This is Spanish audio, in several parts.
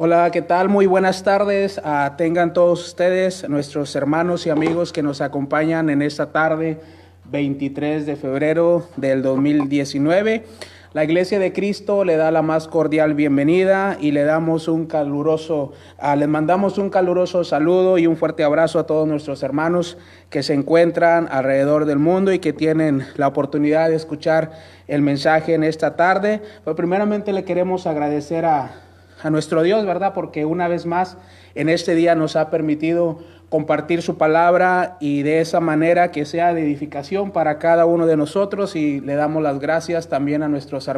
Hola, ¿qué tal? Muy buenas tardes. Tengan todos ustedes, nuestros hermanos y amigos que nos acompañan en esta tarde, 23 de febrero del 2019. La Iglesia de Cristo le da la más cordial bienvenida y les mandamos un caluroso saludo y un fuerte abrazo a todos nuestros hermanos que se encuentran alrededor del mundo y que tienen la oportunidad de escuchar el mensaje en esta tarde. Pues primeramente le queremos agradecer a nuestro Dios, ¿verdad? Porque una vez más en este día nos ha permitido compartir su palabra y de esa manera que sea de edificación para cada uno de nosotros, y le damos las gracias también a nuestros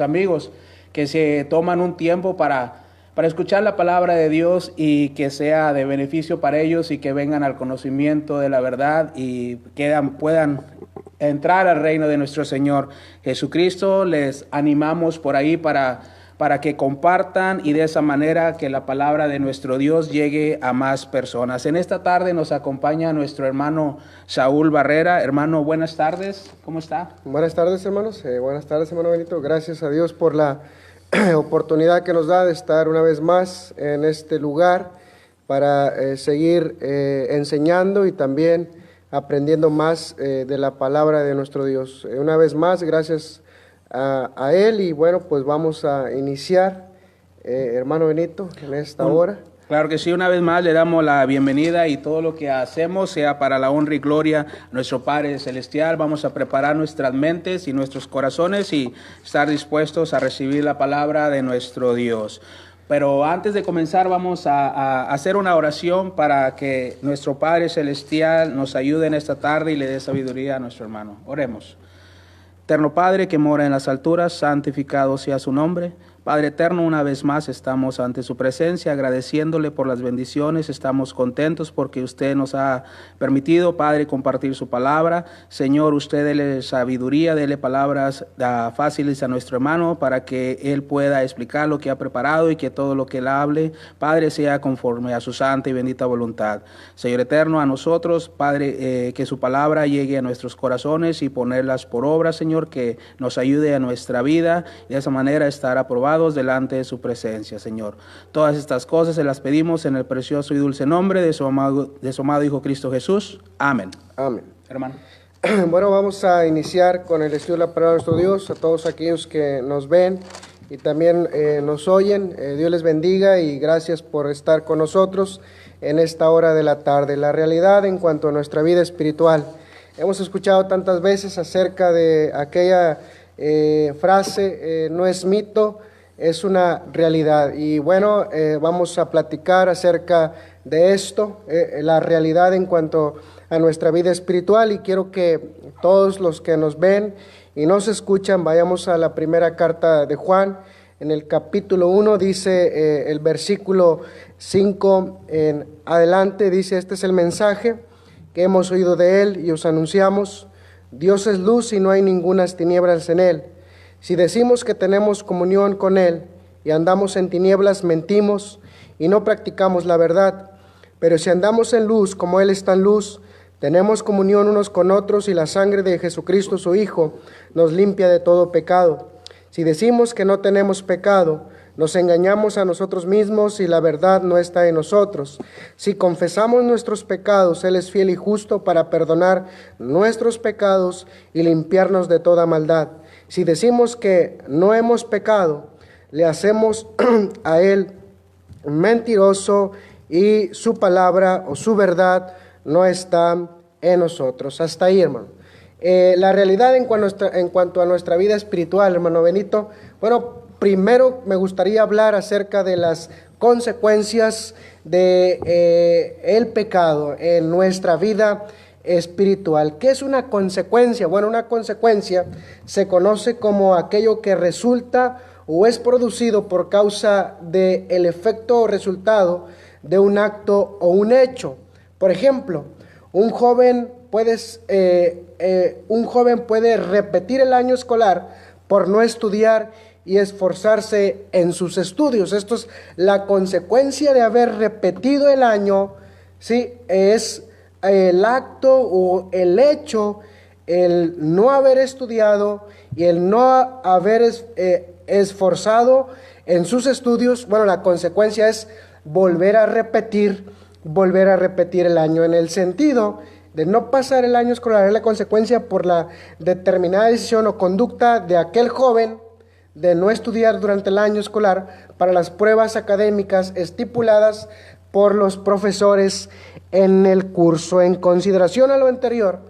amigos que se toman un tiempo para escuchar la palabra de Dios y que sea de beneficio para ellos y que vengan al conocimiento de la verdad y puedan entrar al reino de nuestro Señor Jesucristo. Les animamos por ahí para que compartan y de esa manera que la palabra de nuestro Dios llegue a más personas. En esta tarde nos acompaña nuestro hermano Saúl Barrera. Hermano, buenas tardes, ¿cómo está? Buenas tardes, hermanos. Buenas tardes, hermano Benito. Gracias a Dios por la oportunidad que nos da de estar una vez más en este lugar para seguir enseñando y también aprendiendo más de la palabra de nuestro Dios. Una vez más, gracias a él, y bueno, pues vamos a iniciar, hermano Benito, en esta hora. Claro que sí, una vez más le damos la bienvenida y todo lo que hacemos sea para la honra y gloria a nuestro Padre Celestial. Vamos a preparar nuestras mentes y nuestros corazones y estar dispuestos a recibir la palabra de nuestro Dios. Pero antes de comenzar vamos a hacer una oración para que nuestro Padre Celestial nos ayude en esta tarde y le dé sabiduría a nuestro hermano. Oremos. Eterno Padre que mora en las alturas, santificado sea su nombre. Padre eterno, una vez más estamos ante su presencia agradeciéndole por las bendiciones. Estamos contentos porque usted nos ha permitido, Padre, compartir su palabra. Señor, usted dele sabiduría, dele palabras fáciles a nuestro hermano para que él pueda explicar lo que ha preparado y que todo lo que él hable, Padre, sea conforme a su santa y bendita voluntad. Señor eterno, a nosotros, Padre, que su palabra llegue a nuestros corazones y ponerlas por obra, Señor, que nos ayude a nuestra vida y de esa manera estar aprobados delante de su presencia, Señor. Todas estas cosas se las pedimos en el precioso y dulce nombre de su amado Hijo Cristo Jesús. Amén. Amén. Hermano. Bueno, vamos a iniciar con el estudio de la palabra de nuestro Dios. A todos aquellos que nos ven y también nos oyen, Dios les bendiga y gracias por estar con nosotros en esta hora de la tarde. La realidad en cuanto a nuestra vida espiritual. Hemos escuchado tantas veces acerca de aquella frase, no es mito, es una realidad. Y bueno, vamos a platicar acerca de esto, la realidad en cuanto a nuestra vida espiritual, y quiero que todos los que nos ven y nos escuchan vayamos a la primera carta de Juan. En el capítulo 1 dice el versículo 5 en adelante, dice: este es el mensaje que hemos oído de él y os anunciamos. Dios es luz y no hay ningunas tinieblas en él. Si decimos que tenemos comunión con él y andamos en tinieblas, mentimos y no practicamos la verdad. Pero si andamos en luz como él está en luz, tenemos comunión unos con otros, y la sangre de Jesucristo su Hijo nos limpia de todo pecado. Si decimos que no tenemos pecado, nos engañamos a nosotros mismos y la verdad no está en nosotros. Si confesamos nuestros pecados, él es fiel y justo para perdonar nuestros pecados y limpiarnos de toda maldad. Si decimos que no hemos pecado, le hacemos a él mentiroso y su palabra o su verdad no está en nosotros. Hasta ahí, hermano. La realidad en cuanto a nuestra vida espiritual, hermano Benito. Bueno, primero me gustaría hablar acerca de las consecuencias de el pecado en nuestra vida espiritual. ¿Qué es una consecuencia? Bueno, una consecuencia se conoce como aquello que resulta o es producido por causa del efecto o resultado de un acto o un hecho. Por ejemplo, un joven puede repetir el año escolar por no estudiar y esforzarse en sus estudios. Esto es la consecuencia de haber repetido el año, ¿sí? Es el acto o el hecho, el no haber estudiado y el no haber esforzado en sus estudios, bueno, la consecuencia es volver a repetir el año, en el sentido de no pasar el año escolar. Es la consecuencia por la determinada decisión o conducta de aquel joven de no estudiar durante el año escolar para las pruebas académicas estipuladas por los profesores en el curso. En consideración a lo anterior,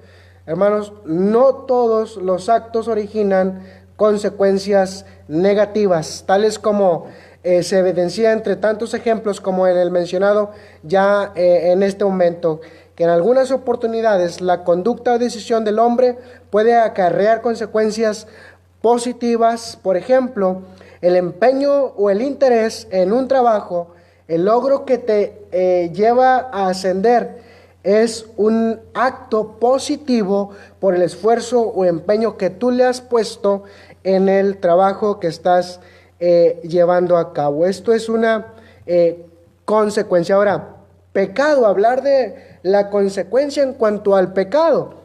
hermanos, no todos los actos originan consecuencias negativas, tales como se evidencia entre tantos ejemplos como en el mencionado ya en este momento, que en algunas oportunidades la conducta o decisión del hombre puede acarrear consecuencias positivas. Por ejemplo, el empeño o el interés en un trabajo, el logro que te lleva a ascender, es un acto positivo por el esfuerzo o empeño que tú le has puesto en el trabajo que estás llevando a cabo. Esto es una consecuencia. Ahora, pecado, hablar de la consecuencia en cuanto al pecado.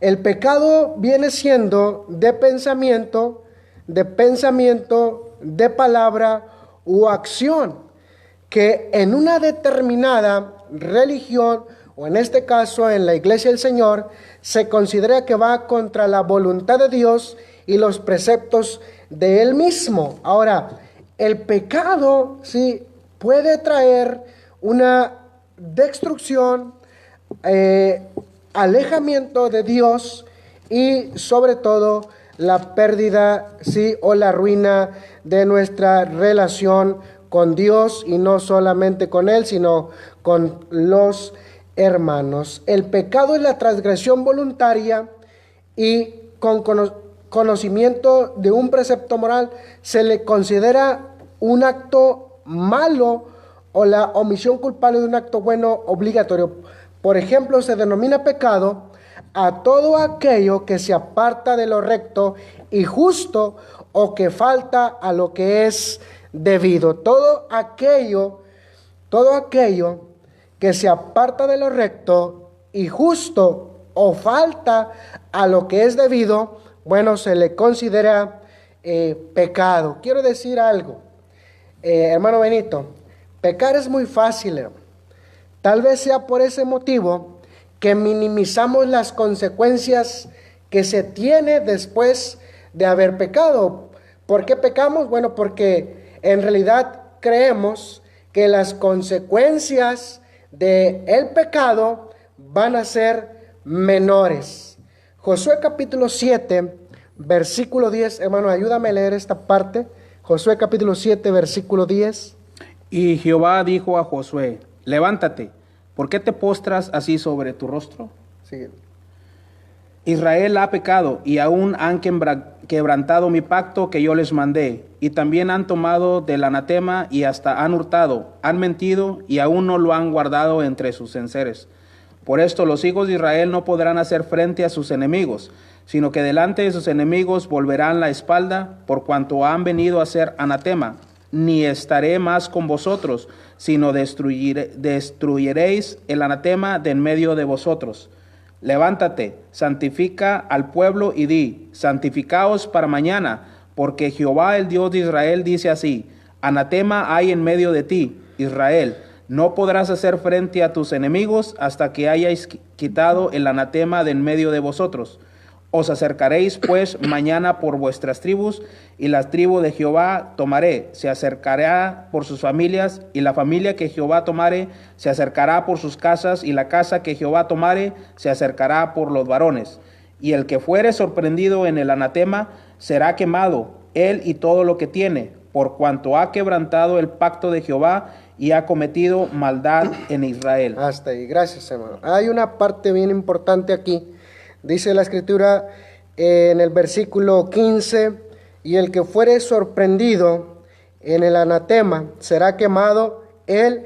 El pecado viene siendo de pensamiento, de palabra u acción, que en una determinada religión, o en este caso en la Iglesia del Señor, se considera que va contra la voluntad de Dios y los preceptos de Él mismo. Ahora, el pecado sí puede traer una destrucción, alejamiento de Dios y sobre todo la pérdida, sí, o la ruina de nuestra relación con Dios, y no solamente con Él, sino con los hermanos. El pecado es la transgresión voluntaria y con conocimiento de un precepto moral se le considera un acto malo o la omisión culpable de un acto bueno obligatorio. Por ejemplo, se denomina pecado a todo aquello que se aparta de lo recto y justo o que falta a lo que es debido. Todo aquello que se aparta de lo recto y justo o falta a lo que es debido, bueno, se le considera pecado. Quiero decir algo, hermano Benito, pecar es muy fácil, hermano. Tal vez sea por ese motivo que minimizamos las consecuencias que se tiene después de haber pecado. ¿Por qué pecamos? Bueno, porque en realidad creemos que las consecuencias del pecado van a ser menores. Josué capítulo 7, versículo 10, hermano, ayúdame a leer esta parte. Josué capítulo 7, versículo 10. Y Jehová dijo a Josué: levántate, ¿por qué te postras así sobre tu rostro? Sigue. Israel ha pecado y aún han quebrantado mi pacto que yo les mandé, y también han tomado del anatema y hasta han hurtado, han mentido y aún no lo han guardado entre sus enseres. Por esto los hijos de Israel no podrán hacer frente a sus enemigos, sino que delante de sus enemigos volverán la espalda, por cuanto han venido a ser anatema. Ni estaré más con vosotros, sino destruiréis el anatema de en medio de vosotros. Levántate, santifica al pueblo y di: santificaos para mañana, porque Jehová el Dios de Israel dice así: anatema hay en medio de ti, Israel. No podrás hacer frente a tus enemigos hasta que hayáis quitado el anatema de en medio de vosotros. Os acercaréis pues mañana por vuestras tribus, y la tribu de Jehová tomaré, se acercará por sus familias, y la familia que Jehová tomare se acercará por sus casas, y la casa que Jehová tomare se acercará por los varones. Y el que fuere sorprendido en el anatema será quemado, él y todo lo que tiene, por cuanto ha quebrantado el pacto de Jehová y ha cometido maldad en Israel. Hasta ahí, gracias, hermano. Hay una parte bien importante aquí. Dice la Escritura en el versículo 15: y el que fuere sorprendido en el anatema será quemado, él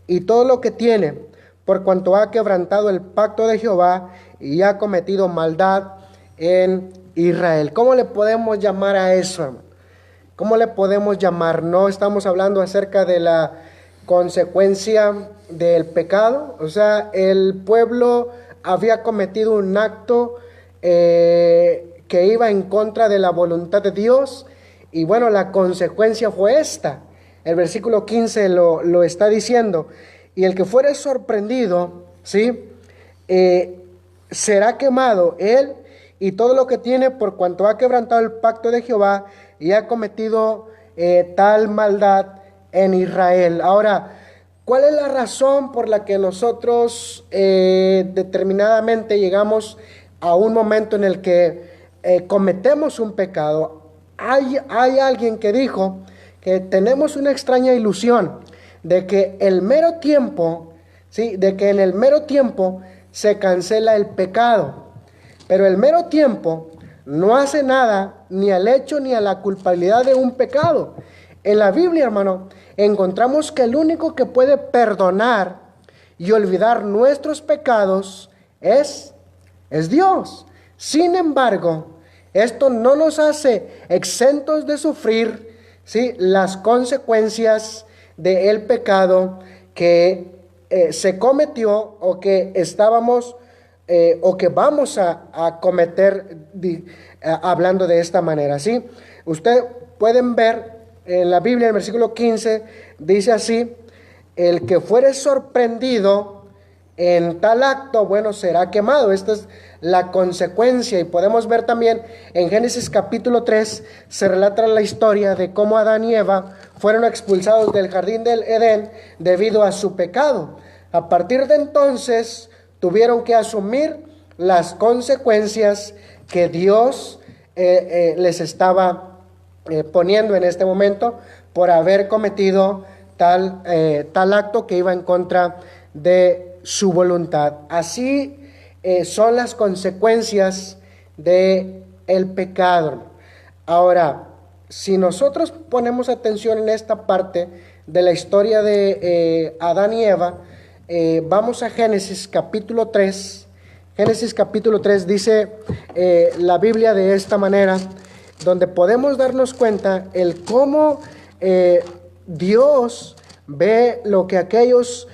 y todo lo que tiene, por cuanto ha quebrantado el pacto de Jehová y ha cometido maldad en Israel. ¿Cómo le podemos llamar a eso, hermano? ¿Cómo le podemos llamar? No estamos hablando acerca de la consecuencia del pecado. O sea, el pueblo había cometido un acto que iba en contra de la voluntad de Dios, Y bueno, la consecuencia fue esta. El versículo 15 lo está diciendo. Y el que fuere sorprendido, ¿sí? Será quemado él y todo lo que tiene, por cuanto ha quebrantado el pacto de Jehová y ha cometido tal maldad en Israel. Ahora, ¿cuál es la razón por la que nosotros determinadamente llegamos a un momento en el que cometemos un pecado? Hay alguien que dijo que tenemos una extraña ilusión de que el mero tiempo, ¿sí? De que en el mero tiempo se cancela el pecado, pero el mero tiempo no hace nada ni al hecho ni a la culpabilidad de un pecado. En la Biblia, hermano, encontramos que el único que puede perdonar y olvidar nuestros pecados es Dios. Sin embargo, esto no nos hace exentos de sufrir, ¿sí?, las consecuencias del pecado que se cometió o que estábamos o que vamos a cometer hablando de esta manera, ¿sí? Ustedes pueden ver en la Biblia, en el versículo 15, dice así: el que fuere sorprendido en tal acto, bueno, será quemado. Esta es la consecuencia. Y podemos ver también en Génesis capítulo 3, se relata la historia de cómo Adán y Eva fueron expulsados del jardín del Edén debido a su pecado. A partir de entonces tuvieron que asumir las consecuencias que Dios les estaba poniendo en este momento por haber cometido tal acto que iba en contra de su voluntad. Así son las consecuencias del pecado. Ahora, si nosotros ponemos atención en esta parte de la historia de Adán y Eva, vamos a Génesis capítulo 3. Génesis capítulo 3 dice la Biblia de esta manera, donde podemos darnos cuenta el cómo Dios ve lo que aquellos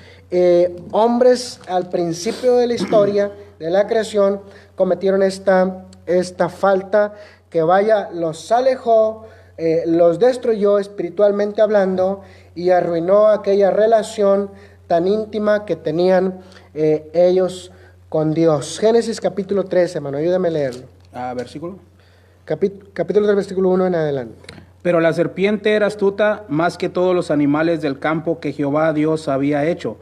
hombres al principio de la historia de la creación cometieron esta falta que los alejó, los destruyó espiritualmente hablando y arruinó aquella relación tan íntima que tenían ellos con Dios. Génesis capítulo 3, hermano, ayúdame a leerlo. Versículo. Capítulo 3, versículo 1 en adelante. Pero la serpiente era astuta más que todos los animales del campo que Jehová Dios había hecho,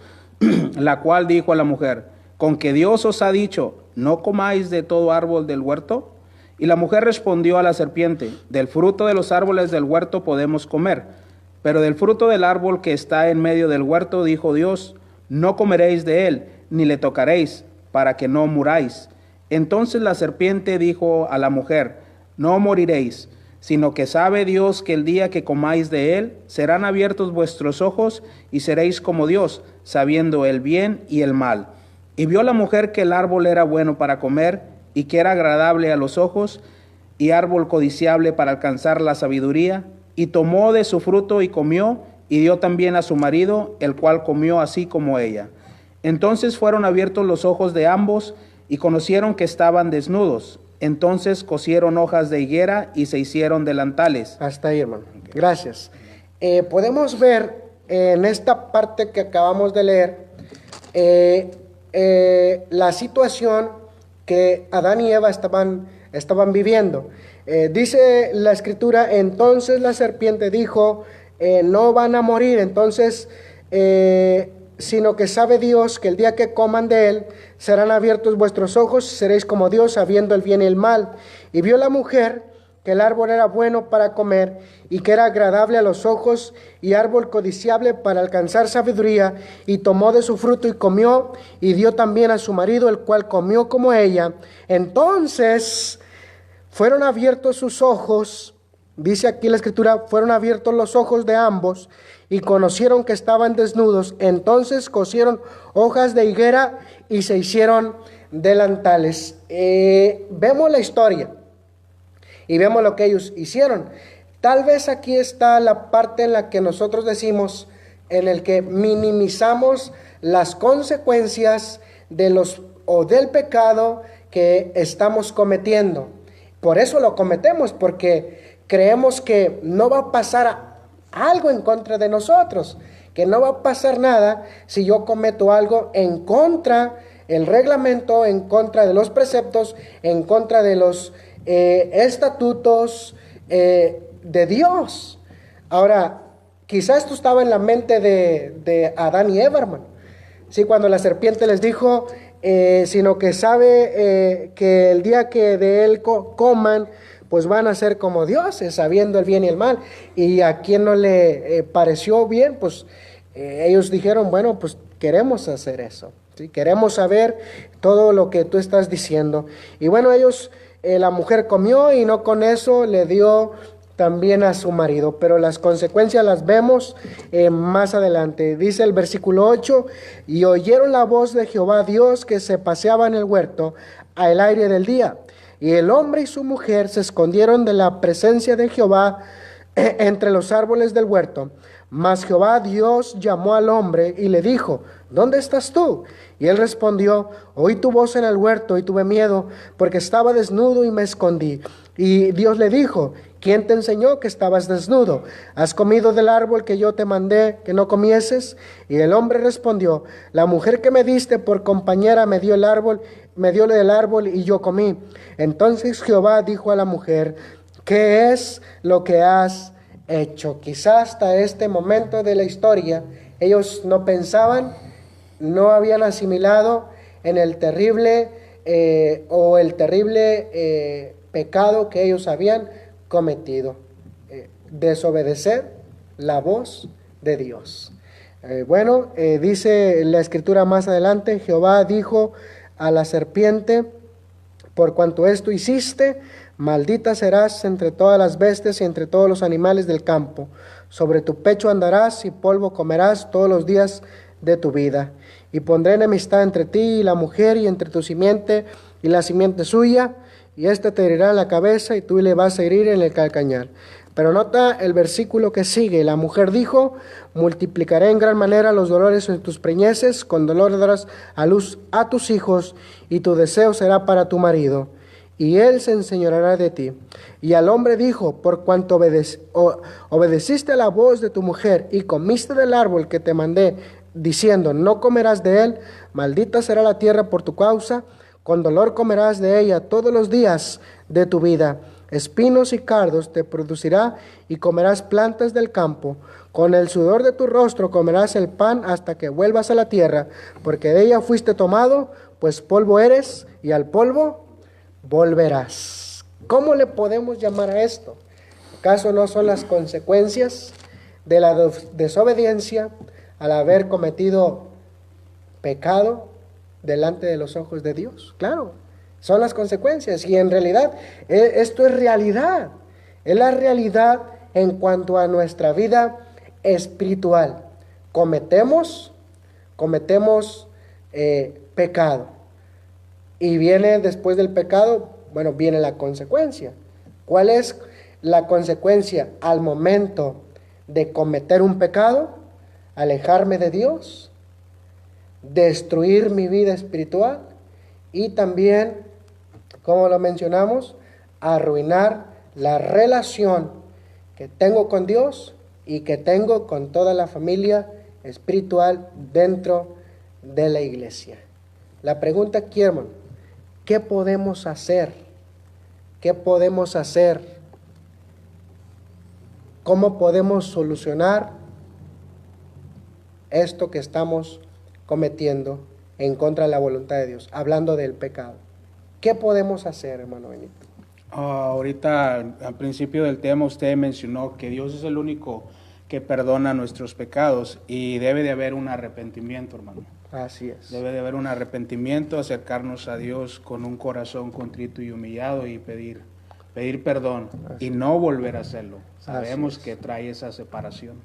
la cual dijo a la mujer: ¿con que Dios os ha dicho, no comáis de todo árbol del huerto? Y la mujer respondió a la serpiente: del fruto de los árboles del huerto podemos comer, pero del fruto del árbol que está en medio del huerto, dijo Dios, no comeréis de él, ni le tocaréis, para que no muráis. Entonces la serpiente dijo a la mujer: no moriréis, sino que sabe Dios que el día que comáis de él, serán abiertos vuestros ojos, y seréis como Dios, sabiendo el bien y el mal. Y vio la mujer que el árbol era bueno para comer, y que era agradable a los ojos, y árbol codiciable para alcanzar la sabiduría, y tomó de su fruto y comió, y dio también a su marido, el cual comió así como ella. Entonces fueron abiertos los ojos de ambos, y conocieron que estaban desnudos. Entonces cosieron hojas de higuera y se hicieron delantales. Hasta ahí, hermano. Gracias. Podemos ver en esta parte que acabamos de leer la situación que Adán y Eva estaban viviendo. Dice la escritura: entonces la serpiente dijo, no van a morir, entonces sino que sabe Dios que el día que coman de él, serán abiertos vuestros ojos, seréis como Dios, sabiendo el bien y el mal. Y vio la mujer que el árbol era bueno para comer, y que era agradable a los ojos, y árbol codiciable para alcanzar sabiduría, y tomó de su fruto y comió, y dio también a su marido, el cual comió como ella. Entonces fueron abiertos sus ojos, dice aquí la escritura, fueron abiertos los ojos de ambos, y conocieron que estaban desnudos. Entonces cosieron hojas de higuera y se hicieron delantales. Vemos la historia y vemos lo que ellos hicieron. Tal vez aquí está la parte en la que nosotros decimos, en el que minimizamos las consecuencias del pecado que estamos cometiendo. Por eso lo cometemos, porque creemos que no va a pasar algo en contra de nosotros, que no va a pasar nada si yo cometo algo en contra del reglamento, en contra de los preceptos, en contra de los estatutos de Dios. Ahora, quizás esto estaba en la mente de Adán y Eva, hermano. Sí, cuando la serpiente les dijo, sino que sabe que el día que de él coman, pues van a ser como dioses, sabiendo el bien y el mal. Y a quien no le pareció bien, pues ellos dijeron, bueno, pues queremos hacer eso, ¿sí? Queremos saber todo lo que tú estás diciendo. Y bueno, ellos, la mujer comió y no con eso le dio también a su marido, pero las consecuencias las vemos más adelante. Dice el versículo 8, y oyeron la voz de Jehová Dios que se paseaba en el huerto al aire del día. Y el hombre y su mujer se escondieron de la presencia de Jehová entre los árboles del huerto. Mas Jehová Dios llamó al hombre y le dijo, ¿dónde estás tú? Y él respondió, oí tu voz en el huerto y tuve miedo, porque estaba desnudo y me escondí. Y Dios le dijo, ¿quién te enseñó que estabas desnudo? ¿Has comido del árbol que yo te mandé que no comieses? Y el hombre respondió, la mujer que me diste por compañera me dio del árbol y yo comí. Entonces Jehová dijo a la mujer, ¿qué es lo que has hecho? Quizás hasta este momento de la historia ellos no pensaban, no habían asimilado en el terrible pecado que ellos habían cometido, desobedecer la voz de Dios. Dice la escritura más adelante, Jehová dijo a la serpiente, por cuanto esto hiciste, maldita serás entre todas las bestias y entre todos los animales del campo. Sobre tu pecho andarás y polvo comerás todos los días de tu vida. Y pondré enemistad entre ti y la mujer, y entre tu simiente y la simiente suya, y éste te herirá en la cabeza y tú le vas a herir en el calcañar. Pero nota el versículo que sigue. La mujer dijo, multiplicaré en gran manera los dolores en tus preñeces, con dolor darás a luz a tus hijos, y tu deseo será para tu marido, y él se enseñoreará de ti. Y al hombre dijo, por cuanto obedeciste a la voz de tu mujer, y comiste del árbol que te mandé, diciendo, no comerás de él, maldita será la tierra por tu causa, con dolor comerás de ella todos los días de tu vida. Espinos y cardos te producirá y comerás plantas del campo. Con el sudor de tu rostro comerás el pan hasta que vuelvas a la tierra, porque de ella fuiste tomado, pues polvo eres y al polvo volverás. ¿Cómo le podemos llamar a esto? ¿Acaso no son las consecuencias de la desobediencia al haber cometido pecado delante de los ojos de Dios? Claro, son las consecuencias, y en realidad esto es realidad, es la realidad en cuanto a nuestra vida espiritual. Cometemos pecado, y viene después del pecado, viene la consecuencia. ¿Cuál es la consecuencia al momento de cometer un pecado? Alejarme de Dios, destruir mi vida espiritual, y también, como lo mencionamos, arruinar la relación que tengo con Dios y que tengo con toda la familia espiritual dentro de la iglesia. La pregunta aquí, hermano, ¿qué podemos hacer? ¿Qué podemos hacer? ¿Cómo podemos solucionar esto que estamos cometiendo en contra de la voluntad de Dios? Hablando del pecado, ¿qué podemos hacer, hermano Benito? Ahorita al principio del tema usted mencionó que Dios es el único que perdona nuestros pecados, y debe de haber un arrepentimiento, hermano. Así es. Debe de haber un arrepentimiento, acercarnos a Dios con un corazón contrito y humillado y pedir perdón. Así y no volver a hacerlo. Sabemos que trae esa separación.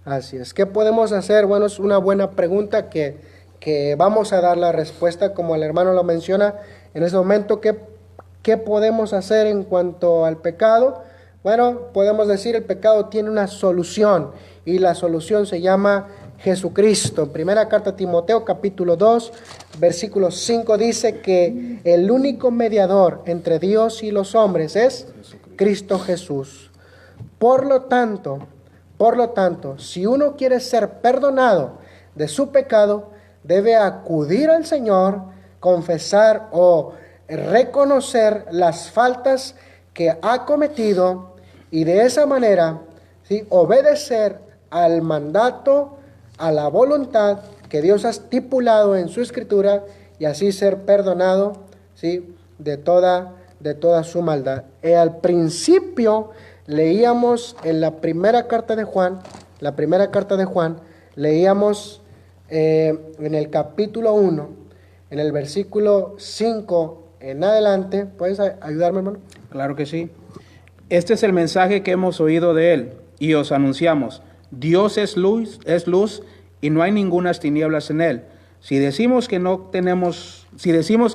Así es. ¿Qué podemos hacer? Bueno, es una buena pregunta que vamos a dar la respuesta, como el hermano lo menciona en este momento. ¿Qué podemos hacer en cuanto al pecado? Bueno, podemos decir el pecado tiene una solución, y la solución se llama Jesucristo. Primera carta a Timoteo, capítulo 2, versículo 5 dice que el único mediador entre Dios y los hombres es Cristo Jesús. Por lo tanto, si uno quiere ser perdonado de su pecado, debe acudir al Señor, confesar o reconocer las faltas que ha cometido y de esa manera, ¿sí?, obedecer al mandato, a la voluntad que Dios ha estipulado en su Escritura y así ser perdonado, ¿sí?, de toda su maldad. Al principio leíamos en la primera carta de Juan, leíamos en el capítulo 1, en el versículo 5 en adelante. ¿Puedes ayudarme, hermano? Claro que sí. Este es el mensaje que hemos oído de él y os anunciamos. Dios es luz y no hay ningunas tinieblas en él. Si decimos que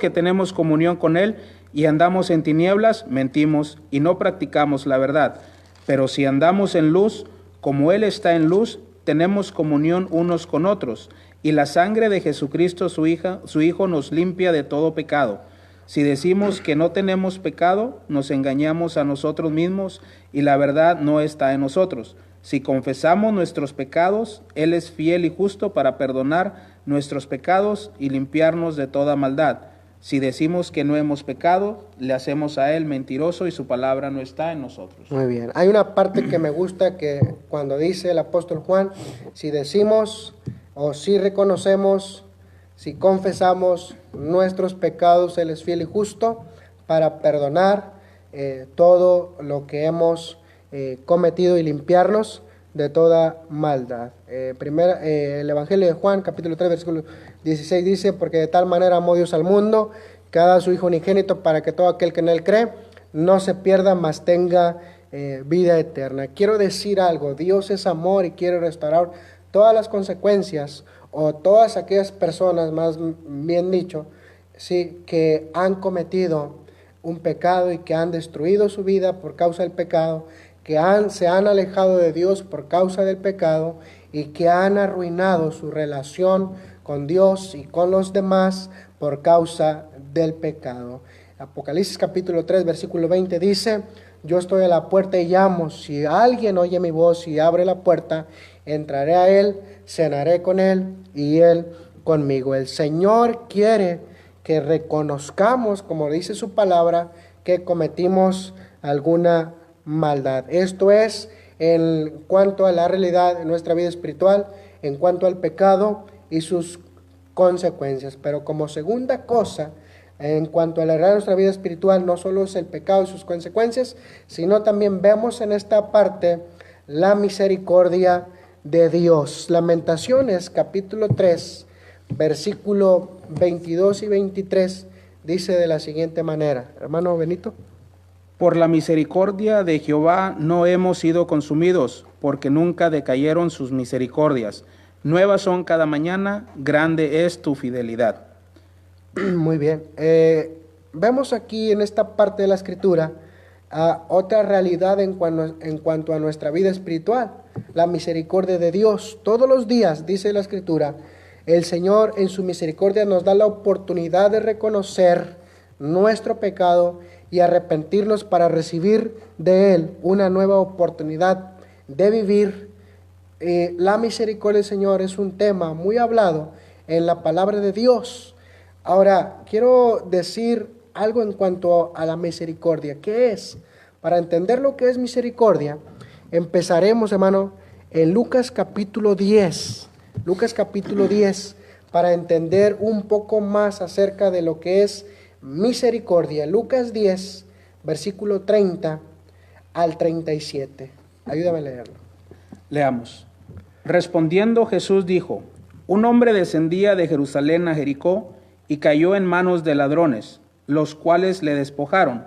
tenemos comunión con él y andamos en tinieblas, mentimos y no practicamos la verdad. Pero si andamos en luz, como él está en luz, tenemos comunión unos con otros, y la sangre de Jesucristo, su Hijo, nos limpia de todo pecado. Si decimos que no tenemos pecado, nos engañamos a nosotros mismos y la verdad no está en nosotros. Si confesamos nuestros pecados, Él es fiel y justo para perdonar nuestros pecados y limpiarnos de toda maldad. Si decimos que no hemos pecado, le hacemos a Él mentiroso y su palabra no está en nosotros. Muy bien. Hay una parte que me gusta que cuando dice el apóstol Juan, si decimos o si reconocemos, si confesamos nuestros pecados, Él es fiel y justo para perdonar todo lo que hemos cometido y limpiarnos de toda maldad. El Evangelio de Juan, capítulo 3, versículo 16 dice, porque de tal manera amó Dios al mundo, que ha dado a su Hijo unigénito para que todo aquel que en Él cree no se pierda, mas tenga vida eterna. Quiero decir algo, Dios es amor y quiere restaurar todas las consecuencias o todas aquellas personas, más bien dicho, sí, que han cometido un pecado y que han destruido su vida por causa del pecado, que se han alejado de Dios por causa del pecado y que han arruinado su relación con Dios y con los demás por causa del pecado. Apocalipsis capítulo 3, versículo 20 dice, yo estoy a la puerta y llamo, si alguien oye mi voz y abre la puerta, entraré a él, cenaré con él y él conmigo. El Señor quiere que reconozcamos, como dice su palabra, que cometimos alguna maldad. Esto es en cuanto a la realidad de nuestra vida espiritual, en cuanto al pecado y sus consecuencias. Pero como segunda cosa, en cuanto a la realidad de nuestra vida espiritual, no solo es el pecado y sus consecuencias, sino también vemos en esta parte la misericordia de Dios. Lamentaciones capítulo 3, versículo 22 y 23 dice de la siguiente manera. Hermano Benito. Por la misericordia de Jehová no hemos sido consumidos, porque nunca decayeron sus misericordias. Nuevas son cada mañana, grande es tu fidelidad. Muy bien. Vemos aquí en esta parte de la Escritura otra realidad en cuanto a nuestra vida espiritual, la misericordia de Dios. Todos los días, dice la Escritura, el Señor en su misericordia nos da la oportunidad de reconocer nuestro pecado y arrepentirnos para recibir de Él una nueva oportunidad de vivir. La misericordia del Señor es un tema muy hablado en la palabra de Dios. Ahora, quiero decir algo en cuanto a la misericordia. ¿Qué es? Para entender lo que es misericordia, empezaremos, hermano, en Lucas capítulo 10. Lucas capítulo 10, para entender un poco más acerca de lo que es misericordia. Lucas 10, versículo 30 al 37. Ayúdame a leerlo. Leamos. Respondiendo Jesús dijo, un hombre descendía de Jerusalén a Jericó y cayó en manos de ladrones, los cuales le despojaron,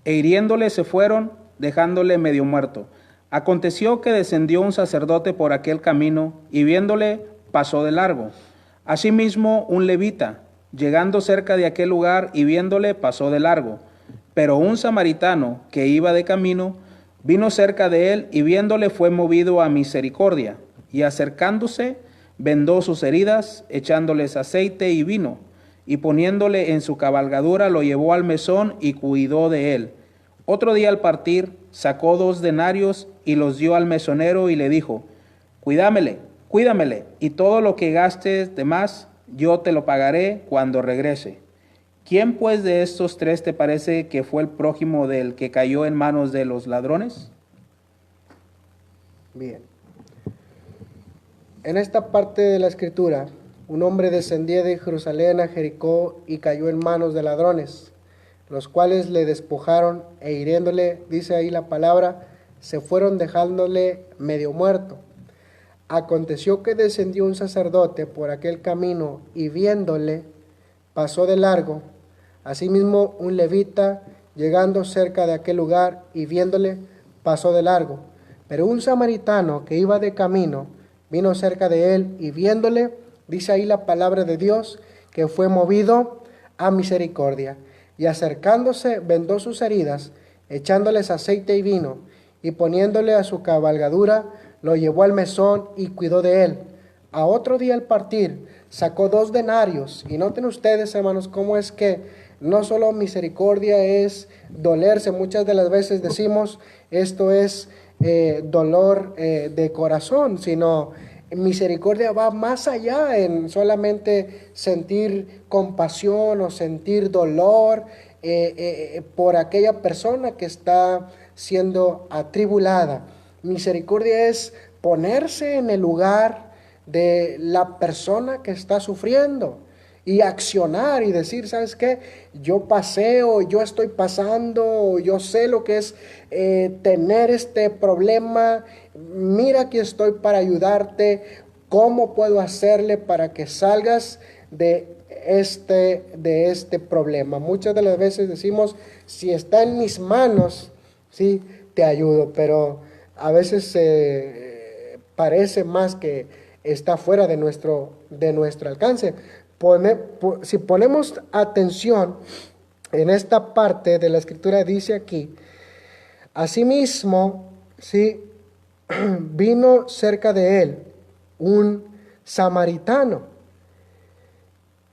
e hiriéndole se fueron, dejándole medio muerto. Aconteció que descendió un sacerdote por aquel camino, y viéndole pasó de largo. Asimismo un levita, llegando cerca de aquel lugar y viéndole pasó de largo. Pero un samaritano que iba de camino, vino cerca de él y viéndole fue movido a misericordia, y acercándose, vendó sus heridas, echándoles aceite y vino, y poniéndole en su cabalgadura lo llevó al mesón y cuidó de él. Otro día al partir, sacó 2 denarios y los dio al mesonero y le dijo, cuídamele, y todo lo que gastes de más, yo te lo pagaré cuando regrese. ¿Quién pues de estos tres te parece que fue el prójimo del que cayó en manos de los ladrones? Bien. En esta parte de la escritura, un hombre descendía de Jerusalén a Jericó y cayó en manos de ladrones, los cuales le despojaron e hiriéndole, dice ahí la palabra, se fueron dejándole medio muerto. Aconteció que descendió un sacerdote por aquel camino y viéndole, pasó de largo. Asimismo un levita, llegando cerca de aquel lugar y viéndole, pasó de largo. Pero un samaritano que iba de camino, vino cerca de él y viéndole, dice ahí la palabra de Dios, que fue movido a misericordia. Y acercándose, vendó sus heridas, echándoles aceite y vino, y poniéndole a su cabalgadura, lo llevó al mesón y cuidó de él. A otro día al partir, sacó 2 denarios. Y noten ustedes, hermanos, cómo es que no solo misericordia es dolerse. Muchas de las veces decimos, esto es dolor de corazón, sino misericordia va más allá en solamente sentir compasión o sentir dolor por aquella persona que está siendo atribulada. Misericordia es ponerse en el lugar de la persona que está sufriendo y accionar y decir, ¿sabes qué? Yo pasé o yo estoy pasando o yo sé lo que es tener este problema. Mira, aquí estoy para ayudarte. ¿Cómo puedo hacerle para que salgas de este problema? Muchas de las veces decimos, si está en mis manos, sí, te ayudo, pero a veces parece más que está fuera de nuestro alcance. Si ponemos atención en esta parte de la escritura, dice aquí, asimismo, sí, vino cerca de él un samaritano.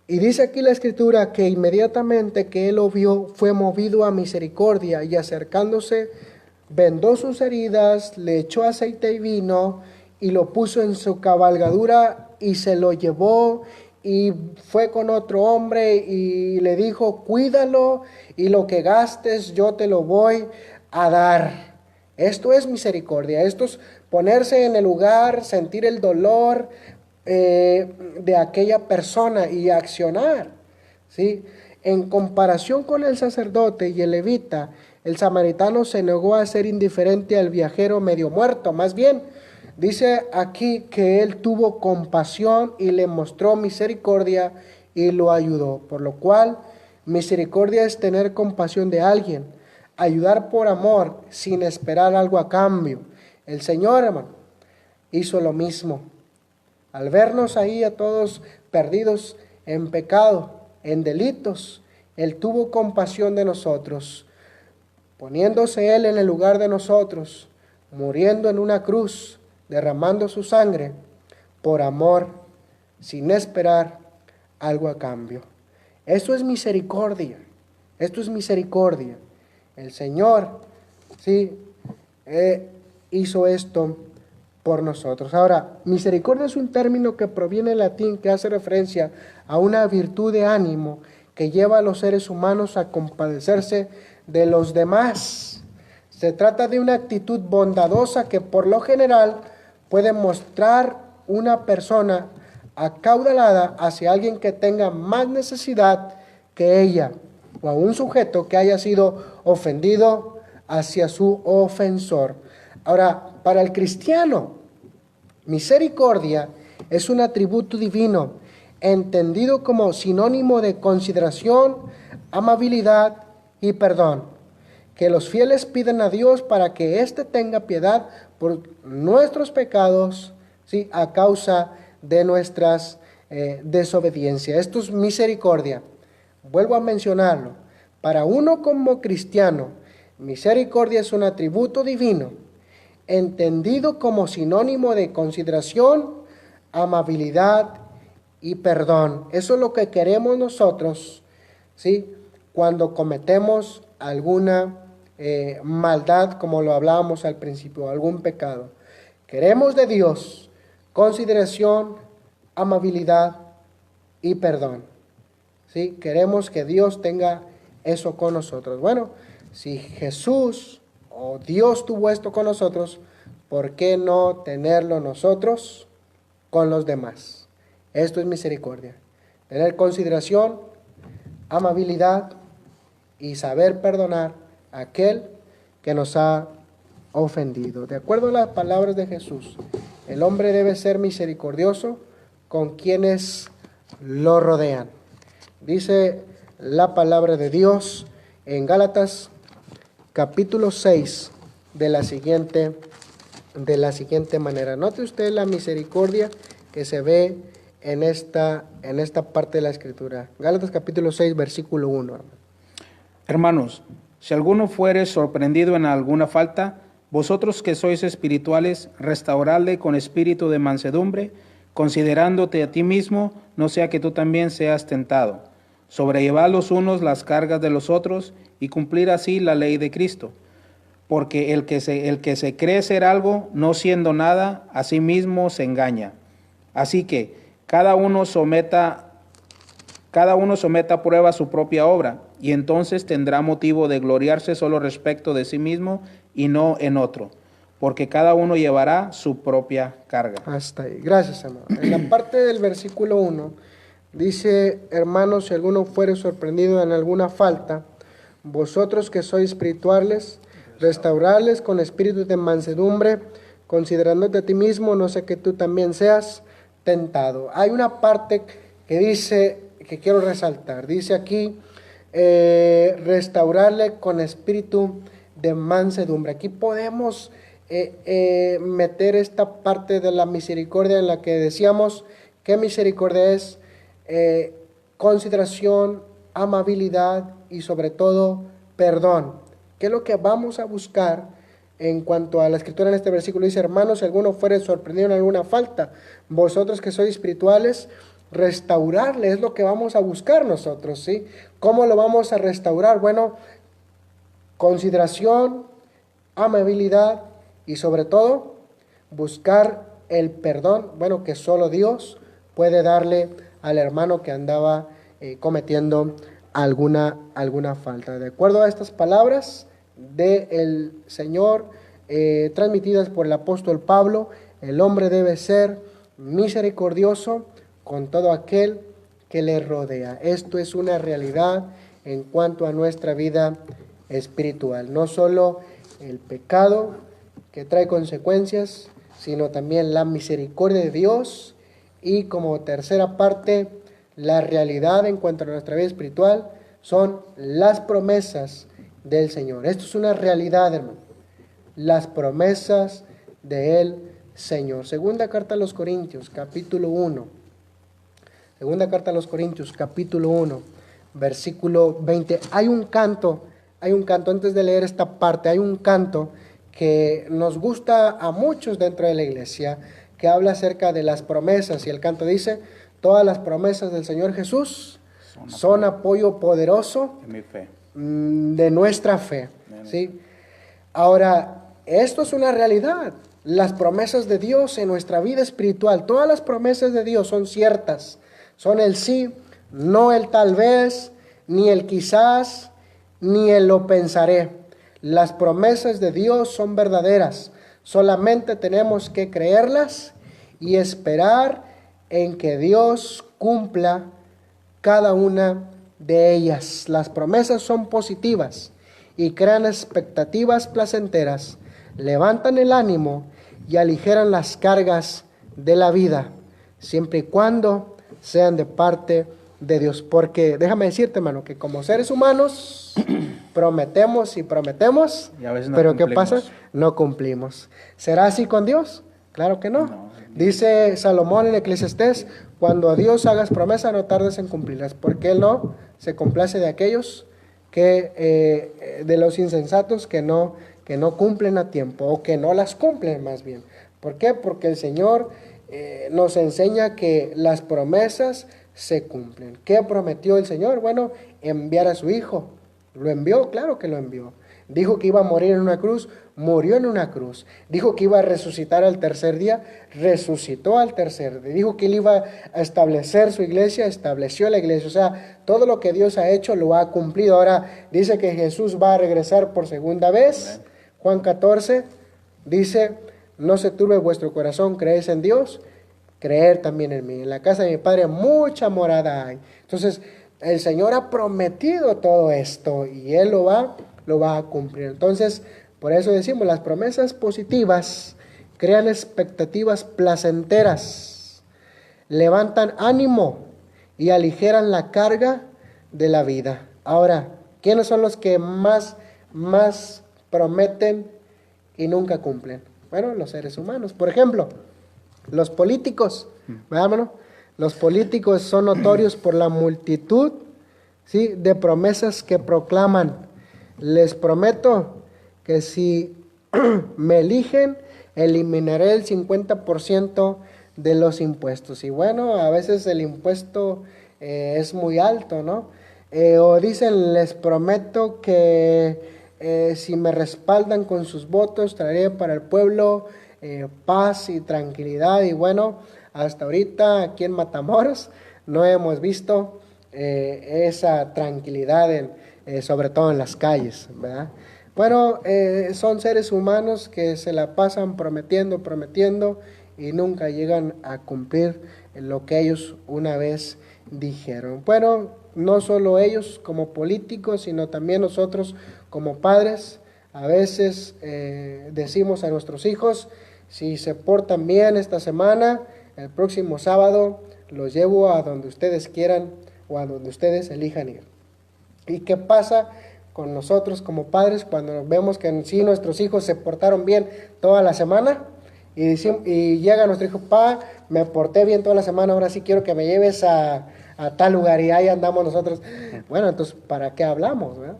Y dice aquí la escritura que inmediatamente que él lo vio, fue movido a misericordia y acercándose, vendó sus heridas, le echó aceite y vino y lo puso en su cabalgadura y se lo llevó y fue con otro hombre y le dijo, cuídalo y lo que gastes yo te lo voy a dar. Esto es misericordia, esto es ponerse en el lugar, sentir el dolor de aquella persona y accionar, ¿sí? En comparación con el sacerdote y el levita, el samaritano se negó a ser indiferente al viajero medio muerto. Más bien, dice aquí que él tuvo compasión y le mostró misericordia y lo ayudó. Por lo cual, misericordia es tener compasión de alguien, ayudar por amor sin esperar algo a cambio. El Señor, hermano, hizo lo mismo. Al vernos ahí a todos perdidos en pecado, en delitos, Él tuvo compasión de nosotros, poniéndose Él en el lugar de nosotros, muriendo en una cruz, derramando su sangre por amor, sin esperar algo a cambio. Esto es misericordia, esto es misericordia. El Señor, sí, hizo esto por nosotros. Ahora, misericordia es un término que proviene del latín que hace referencia a una virtud de ánimo que lleva a los seres humanos a compadecerse de los demás. Se trata de una actitud bondadosa que por lo general puede mostrar una persona acaudalada hacia alguien que tenga más necesidad que ella, o a un sujeto que haya sido ofendido hacia su ofensor. Ahora, para el cristiano, misericordia es un atributo divino, entendido como sinónimo de consideración, amabilidad y perdón, que los fieles piden a Dios para que éste tenga piedad por nuestros pecados, ¿sí?, a causa de nuestras desobediencias. Esto es misericordia. Vuelvo a mencionarlo. Para uno como cristiano, misericordia es un atributo divino, entendido como sinónimo de consideración, amabilidad y perdón. Eso es lo que queremos nosotros, ¿sí?, cuando cometemos alguna maldad, como lo hablábamos al principio, algún pecado. Queremos de Dios consideración, amabilidad y perdón. ¿Sí? Queremos que Dios tenga eso con nosotros. Bueno, si Jesús o Dios tuvo esto con nosotros, ¿por qué no tenerlo nosotros con los demás? Esto es misericordia. Tener consideración, amabilidad y saber perdonar a aquel que nos ha ofendido. De acuerdo a las palabras de Jesús, el hombre debe ser misericordioso con quienes lo rodean. Dice la palabra de Dios en Gálatas capítulo 6 de la siguiente manera. Note usted la misericordia que se ve en esta parte de la Escritura. Gálatas capítulo 6, versículo 1. Hermanos, si alguno fuere sorprendido en alguna falta, vosotros que sois espirituales, restauradle con espíritu de mansedumbre, considerándote a ti mismo, no sea que tú también seas tentado. Sobrellevad los unos las cargas de los otros y cumplir así la ley de Cristo. Porque el que se cree ser algo, no siendo nada, a sí mismo se engaña. Así que cada uno someta a prueba su propia obra, y entonces tendrá motivo de gloriarse solo respecto de sí mismo y no en otro, porque cada uno llevará su propia carga. Hasta ahí. Gracias, hermano. En la parte del versículo 1 dice: hermanos, si alguno fuere sorprendido en alguna falta, vosotros que sois espirituales, restaurarles con espíritu de mansedumbre, considerándote a ti mismo, no sé que tú también seas tentado. Hay una parte que dice, que quiero resaltar, dice aquí, restaurarle con espíritu de mansedumbre. Aquí podemos meter esta parte de la misericordia en la que decíamos que misericordia es consideración, amabilidad y sobre todo perdón. ¿Qué es lo que vamos a buscar en cuanto a la Escritura en este versículo? Dice: hermanos, si alguno fuere sorprendido en alguna falta, vosotros que sois espirituales, restaurarle es lo que vamos a buscar nosotros, ¿sí? ¿Cómo lo vamos a restaurar? Bueno, consideración, amabilidad y sobre todo buscar el perdón, bueno, que solo Dios puede darle al hermano que andaba cometiendo alguna falta. De acuerdo a estas palabras del Señor transmitidas por el apóstol Pablo, el hombre debe ser misericordioso con todo aquel que le rodea. Esto es una realidad en cuanto a nuestra vida espiritual. No solo el pecado que trae consecuencias, sino también la misericordia de Dios y, como tercera parte, la realidad en cuanto a nuestra vida espiritual son las promesas del Señor. Esto es una realidad, hermano. Las promesas del Señor. Segunda carta a los Corintios, capítulo 1. Segunda carta a los Corintios, capítulo 1, versículo 20. Hay un canto, antes de leer esta parte, hay un canto que nos gusta a muchos dentro de la iglesia, que habla acerca de las promesas, y el canto dice: todas las promesas del Señor Jesús son apoyo poderoso de mi fe, de nuestra fe, ¿sí? Ahora, esto es una realidad. Las promesas de Dios en nuestra vida espiritual, todas las promesas de Dios son ciertas, son el sí, no el tal vez, ni el quizás, ni el lo pensaré. Las promesas de Dios son verdaderas, solamente tenemos que creerlas y esperar en que Dios cumpla cada una de ellas. Las promesas son positivas y crean expectativas placenteras, levantan el ánimo y aligeran las cargas de la vida, siempre y cuando sean de parte de Dios. Porque déjame decirte, hermano, que como seres humanos prometemos y prometemos, y a veces no pero cumplimos. ¿qué pasa? No cumplimos. ¿Será así con Dios? Claro que no. Dice Salomón en Eclesiastés: cuando a Dios hagas promesa, no tardes en cumplirlas, porque Él no se complace de aquellos que de los insensatos que no cumplen a tiempo, o que no las cumplen más bien. ¿Por qué? Porque el Señor nos enseña que las promesas se cumplen. ¿Qué prometió el Señor? Bueno, enviar a su Hijo. ¿Lo envió? Claro que lo envió. Dijo que iba a morir en una cruz, murió en una cruz. Dijo que iba a resucitar al tercer día, resucitó al tercer día. Dijo que él iba a establecer su iglesia, estableció la iglesia. O sea, todo lo que Dios ha hecho lo ha cumplido. Ahora dice que Jesús va a regresar por segunda vez. Juan 14 dice, no se turbe vuestro corazón, creéis en Dios, creer también en mí. En la casa de mi Padre mucha morada hay. Entonces, el Señor ha prometido todo esto y Él lo va a cumplir. Entonces, por eso decimos, las promesas positivas crean expectativas placenteras, levantan ánimo y aligeran la carga de la vida. Ahora, ¿quiénes son los que más prometen y nunca cumplen? Bueno, los seres humanos. Por ejemplo, los políticos, ¿verdad, hermano? Los políticos son notorios por la multitud, ¿sí?, de promesas que proclaman. Les prometo que si me eligen, eliminaré el 50% de los impuestos. Y bueno, a veces el impuesto es muy alto, ¿no? O dicen, les prometo que si me respaldan con sus votos, traeré para el pueblo paz y tranquilidad. Y bueno, hasta ahorita aquí en Matamoros no hemos visto esa tranquilidad, sobre todo en las calles, ¿verdad? Bueno, son seres humanos que se la pasan prometiendo y nunca llegan a cumplir lo que ellos una vez dijeron. Bueno, no solo ellos como políticos, sino también nosotros como padres. A veces decimos a nuestros hijos, si se portan bien esta semana, el próximo sábado los llevo a donde ustedes quieran o a donde ustedes elijan ir. ¿Y qué pasa con nosotros como padres cuando vemos que sí nuestros hijos se portaron bien toda la semana? Y llega nuestro hijo, pa, me porté bien toda la semana, ahora sí quiero que me lleves a tal lugar, y ahí andamos nosotros. Bueno, entonces, ¿para qué hablamos, verdad?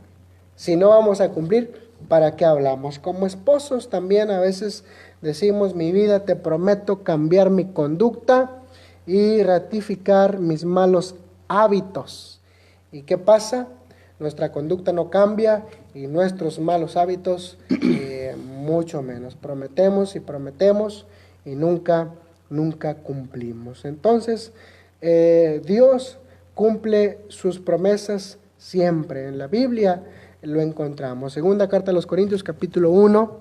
Si no vamos a cumplir, ¿para qué hablamos? Como esposos también a veces decimos, mi vida, te prometo cambiar mi conducta y ratificar mis malos hábitos. ¿Y qué pasa? Nuestra conducta no cambia y nuestros malos hábitos mucho menos. Prometemos y nunca cumplimos. Entonces, Dios cumple sus promesas siempre. En la Biblia lo encontramos. Segunda carta a los Corintios, capítulo 1.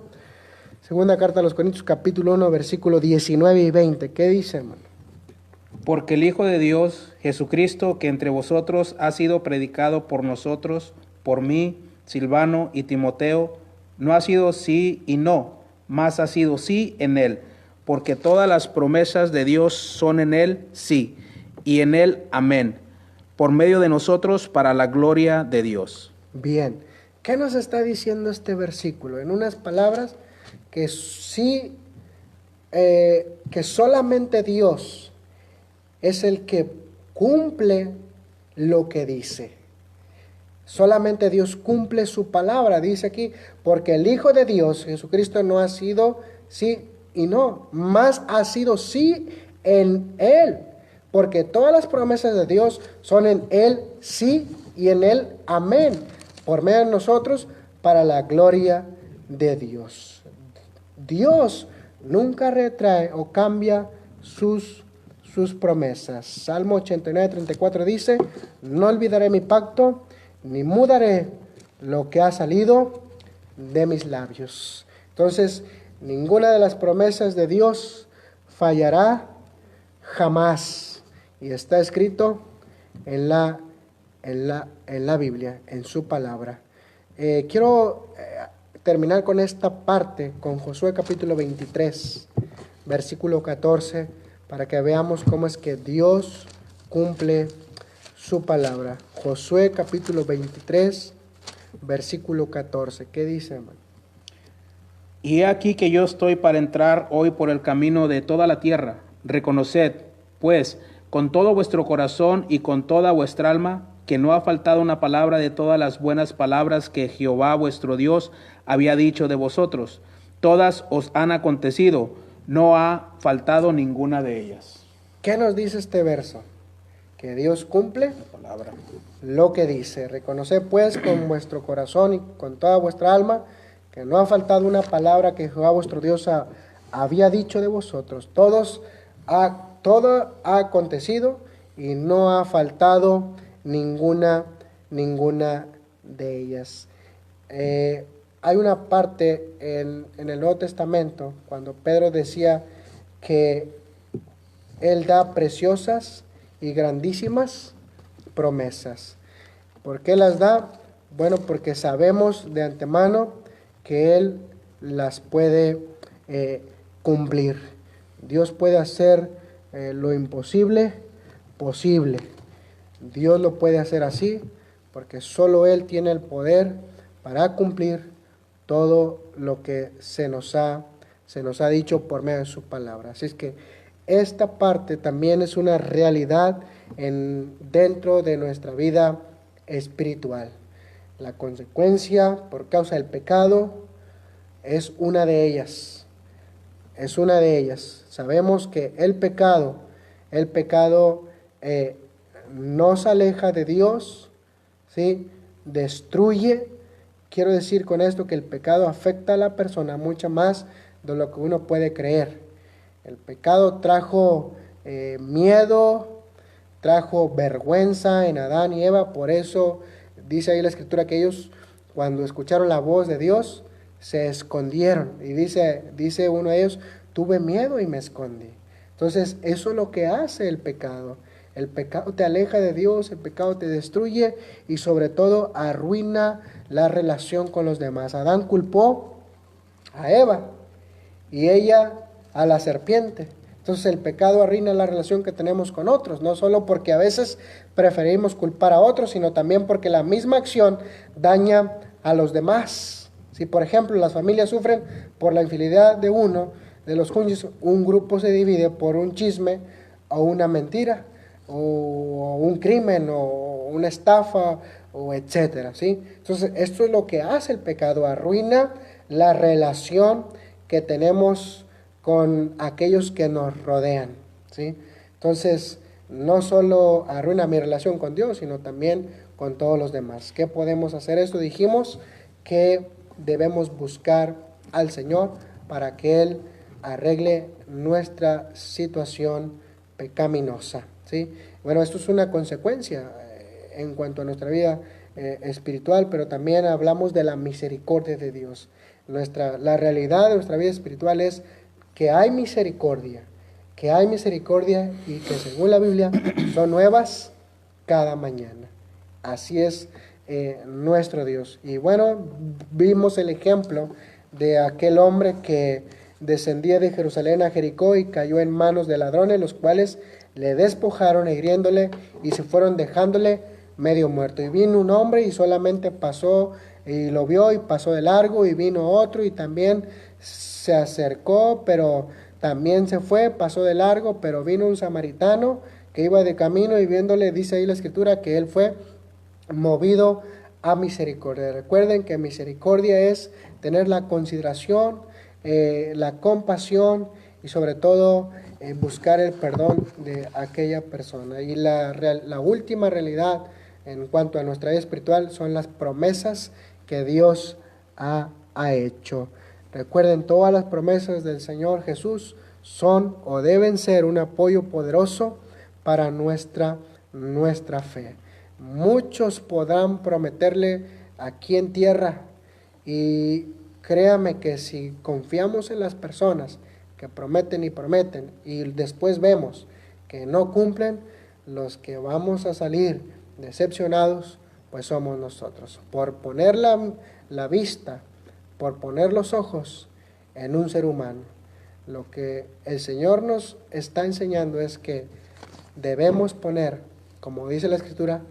Segunda carta a los Corintios, capítulo 1, versículo 19 y 20. ¿Qué dice, hermano? Porque el Hijo de Dios, Jesucristo, que entre vosotros ha sido predicado por nosotros, por mí, Silvano y Timoteo, no ha sido sí y no, mas ha sido sí en él, porque todas las promesas de Dios son en él sí, y en él amén, por medio de nosotros para la gloria de Dios. Bien, ¿qué nos está diciendo este versículo? En unas palabras, que sí, que solamente Dios es el que cumple lo que dice. Solamente Dios cumple su palabra, dice aquí, porque el Hijo de Dios, Jesucristo, no ha sido sí y no, más ha sido sí en Él, porque todas las promesas de Dios son en Él sí y en Él amén, por medio de nosotros para la gloria de Dios. Dios nunca retrae o cambia sus promesas. Salmo 89, 34 dice, no olvidaré mi pacto, ni mudaré lo que ha salido de mis labios. Entonces, ninguna de las promesas de Dios fallará jamás. Y está escrito en la Biblia, en su palabra. Quiero terminar con esta parte, con Josué capítulo 23, versículo 14, para que veamos cómo es que Dios cumple su palabra. Josué capítulo 23, versículo 14. ¿Qué dice, hermano? Y he aquí que yo estoy para entrar hoy por el camino de toda la tierra. Reconoced, pues, con todo vuestro corazón y con toda vuestra alma, que no ha faltado una palabra de todas las buenas palabras que Jehová vuestro Dios había dicho de vosotros. Todas os han acontecido, no ha faltado ninguna de ellas. ¿Qué nos dice este verso? que Dios cumple palabra. lo que dice. Reconoced pues con vuestro corazón y con toda vuestra alma que no ha faltado una palabra que Jehová vuestro Dios había dicho de vosotros. Todo ha acontecido y no ha faltado ninguna de ellas. Hay una parte en el Nuevo Testamento cuando Pedro decía que Él da preciosas y grandísimas promesas. ¿Por qué las da? Bueno, porque sabemos de antemano que Él las puede cumplir. Dios puede hacer lo imposible posible. Dios lo puede hacer así porque solo Él tiene el poder para cumplir todo lo que se nos ha dicho por medio de su palabra. Así es que esta parte también es una realidad dentro de nuestra vida espiritual. La consecuencia por causa del pecado es una de ellas. Es una de ellas. Sabemos que el pecado nos aleja de Dios, ¿sí? Destruye. Quiero decir con esto que el pecado afecta a la persona mucho más de lo que uno puede creer. El pecado trajo miedo, trajo vergüenza en Adán y Eva. Por eso dice ahí la Escritura que ellos, cuando escucharon la voz de Dios, se escondieron. Y dice uno de ellos, tuve miedo y me escondí. Entonces, eso es lo que hace el pecado. El pecado te aleja de Dios, el pecado te destruye y sobre todo arruina la relación con los demás. Adán culpó a Eva y ella a la serpiente. Entonces el pecado arruina la relación que tenemos con otros, no solo porque a veces preferimos culpar a otros, sino también porque la misma acción daña a los demás. Si por ejemplo las familias sufren por la infidelidad de uno de los cónyuges, un grupo se divide por un chisme o una mentira o un crimen o una estafa o etcétera, ¿sí? Entonces esto es lo que hace el pecado, arruina la relación que tenemos con aquellos que nos rodean, ¿sí? Entonces, no solo arruina mi relación con Dios, sino también con todos los demás. ¿Qué podemos hacer esto? Dijimos que debemos buscar al Señor para que Él arregle nuestra situación pecaminosa, ¿sí? Bueno, esto es una consecuencia en cuanto a nuestra vida espiritual, pero también hablamos de la misericordia de Dios. La realidad de nuestra vida espiritual es que hay misericordia y que según la Biblia son nuevas cada mañana. Así es nuestro Dios. Y bueno, vimos el ejemplo de aquel hombre que descendía de Jerusalén a Jericó y cayó en manos de ladrones, los cuales le despojaron hiriéndole y se fueron dejándole medio muerto. Y vino un hombre y solamente pasó y lo vio y pasó de largo, y vino otro y también se acercó, pero también se fue, pasó de largo, pero vino un samaritano que iba de camino y viéndole, dice ahí la Escritura, que él fue movido a misericordia. Recuerden que misericordia es tener la consideración, la compasión y sobre todo buscar el perdón de aquella persona. Y la última realidad en cuanto a nuestra vida espiritual son las promesas que Dios ha hecho. Recuerden, todas las promesas del Señor Jesús son o deben ser un apoyo poderoso para nuestra fe. Muchos podrán prometerle aquí en tierra, y créame que si confiamos en las personas que prometen y después vemos que no cumplen, los que vamos a salir decepcionados pues somos nosotros, por poner la vista, por poner los ojos en un ser humano. Lo que el Señor nos está enseñando es que debemos poner, como dice la Escritura,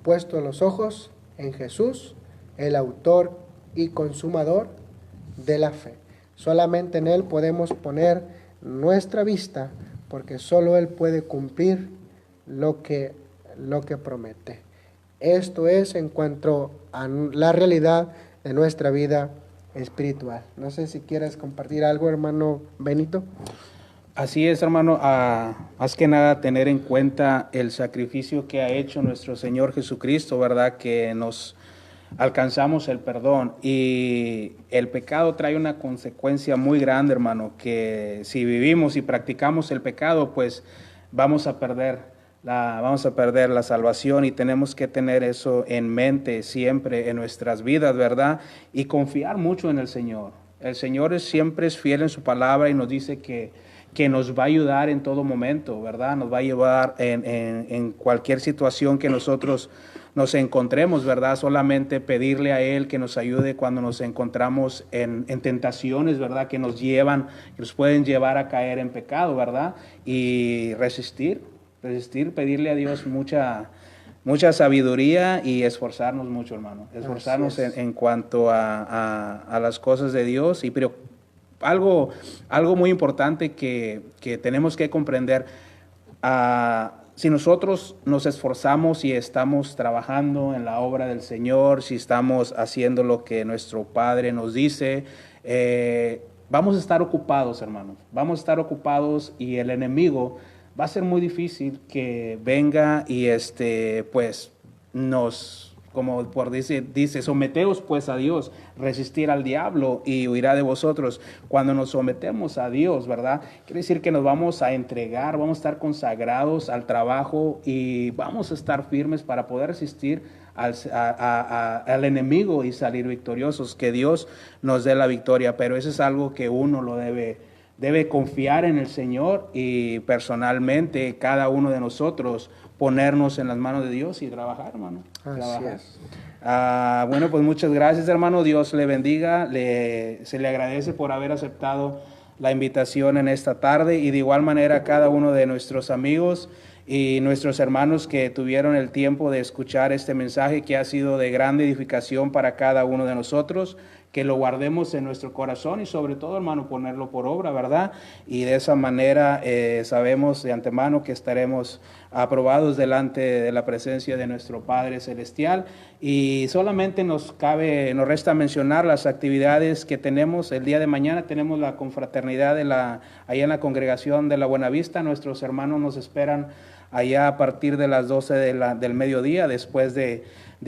puestos los ojos en Jesús, el autor y consumador de la fe. Solamente en Él podemos poner nuestra vista, porque solo Él puede cumplir lo que promete. Esto es en cuanto a la realidad de nuestra vida espiritual. No sé si quieres compartir algo, hermano Benito. Así es, hermano, más que nada tener en cuenta el sacrificio que ha hecho nuestro Señor Jesucristo, ¿verdad? Que nos alcanzamos el perdón, y el pecado trae una consecuencia muy grande, hermano, que si vivimos y practicamos el pecado, pues vamos a perder la salvación, y tenemos que tener eso en mente siempre en nuestras vidas, ¿verdad? Y confiar mucho en el Señor. El Señor siempre es fiel en su palabra y nos dice que nos va a ayudar en todo momento, ¿verdad? Nos va a ayudar en cualquier situación que nosotros nos encontremos, ¿verdad? Solamente pedirle a Él que nos ayude cuando nos encontramos en tentaciones, ¿verdad? Que nos pueden llevar a caer en pecado, ¿verdad? Y resistir, pedirle a Dios mucha sabiduría y esforzarnos mucho, hermano. Esforzarnos en cuanto a las cosas de Dios. Pero algo muy importante que tenemos que comprender, si nosotros nos esforzamos y estamos trabajando en la obra del Señor, si estamos haciendo lo que nuestro Padre nos dice, vamos a estar ocupados, hermanos. Vamos a estar ocupados, y el enemigo va a ser muy difícil que venga y pues como dice, someteos pues a Dios, resistir al diablo y huirá de vosotros. Cuando nos sometemos a Dios, ¿verdad? Quiere decir que nos vamos a entregar, vamos a estar consagrados al trabajo y vamos a estar firmes para poder resistir al enemigo y salir victoriosos. Que Dios nos dé la victoria, pero eso es algo que uno lo debe confiar en el Señor, y personalmente cada uno de nosotros ponernos en las manos de Dios y trabajar, hermano. Trabajar. Bueno, pues muchas gracias, hermano. Dios le bendiga. Se le agradece por haber aceptado la invitación en esta tarde, y de igual manera a cada uno de nuestros amigos y nuestros hermanos que tuvieron el tiempo de escuchar este mensaje, que ha sido de grande edificación para cada uno de nosotros. Que lo guardemos en nuestro corazón y sobre todo, hermano, ponerlo por obra, ¿verdad? Y de esa manera sabemos de antemano que estaremos aprobados delante de la presencia de nuestro Padre Celestial. Y solamente nos resta mencionar las actividades que tenemos. El día de mañana tenemos la confraternidad allá en la congregación de la Buenavista. Nuestros hermanos nos esperan allá a partir de las 12 del mediodía, después de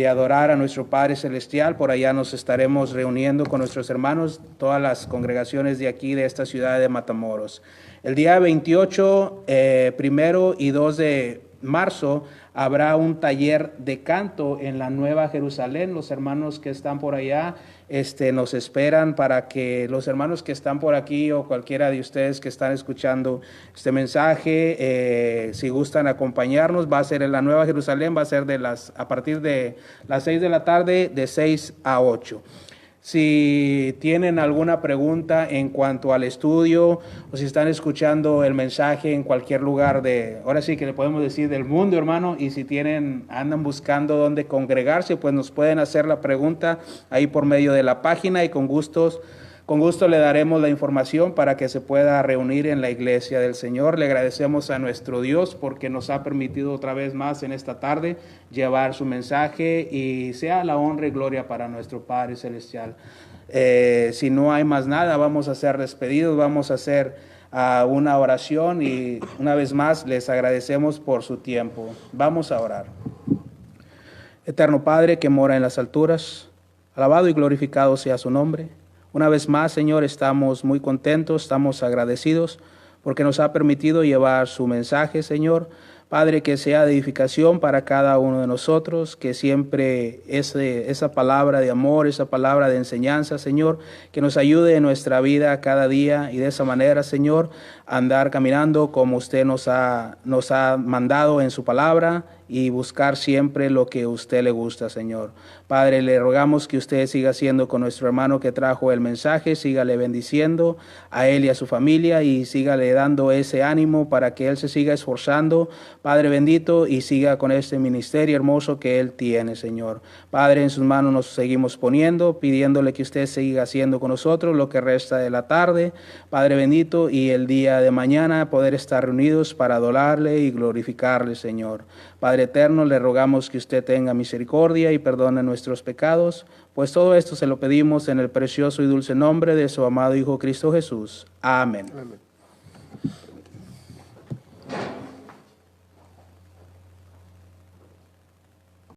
adorar a nuestro Padre Celestial. Por allá nos estaremos reuniendo con nuestros hermanos, todas las congregaciones de aquí, de esta ciudad de Matamoros. El día 28, 1 y 2 de marzo, habrá un taller de canto en la Nueva Jerusalén. Los hermanos que están por allá nos esperan, para que los hermanos que están por aquí, o cualquiera de ustedes que están escuchando este mensaje, si gustan acompañarnos, va a ser en la Nueva Jerusalén, va a ser a partir de las 6 de la tarde, de 6 a 8. Si tienen alguna pregunta en cuanto al estudio, o si están escuchando el mensaje en cualquier lugar ahora sí que le podemos decir del mundo, hermano, y si andan buscando dónde congregarse, pues nos pueden hacer la pregunta ahí por medio de la página, y con gusto le daremos la información para que se pueda reunir en la iglesia del Señor. Le agradecemos a nuestro Dios porque nos ha permitido otra vez más en esta tarde llevar su mensaje, y sea la honra y gloria para nuestro Padre Celestial. Si no hay más nada, vamos a ser despedidos, vamos a hacer una oración, y una vez más les agradecemos por su tiempo. Vamos a orar. Eterno Padre que mora en las alturas, alabado y glorificado sea su nombre. Una vez más, Señor, estamos muy contentos, estamos agradecidos porque nos ha permitido llevar su mensaje, Señor. Padre, que sea de edificación para cada uno de nosotros, que siempre esa palabra de amor, esa palabra de enseñanza, Señor, que nos ayude en nuestra vida cada día, y de esa manera, Señor, andar caminando como usted nos ha mandado en su palabra, y buscar siempre lo que a usted le gusta, Señor. Padre, le rogamos que usted siga siendo con nuestro hermano que trajo el mensaje, sígale bendiciendo a él y a su familia, y sígale dando ese ánimo para que él se siga esforzando, Padre bendito, y siga con este ministerio hermoso que él tiene, Señor. Padre, en sus manos nos seguimos poniendo, pidiéndole que usted siga haciendo con nosotros lo que resta de la tarde, Padre bendito, y el día de mañana poder estar reunidos para adorarle y glorificarle, Señor. Padre eterno, le rogamos que usted tenga misericordia y perdone nuestros pecados, pues todo esto se lo pedimos en el precioso y dulce nombre de su amado Hijo Cristo Jesús. Amén. Amén.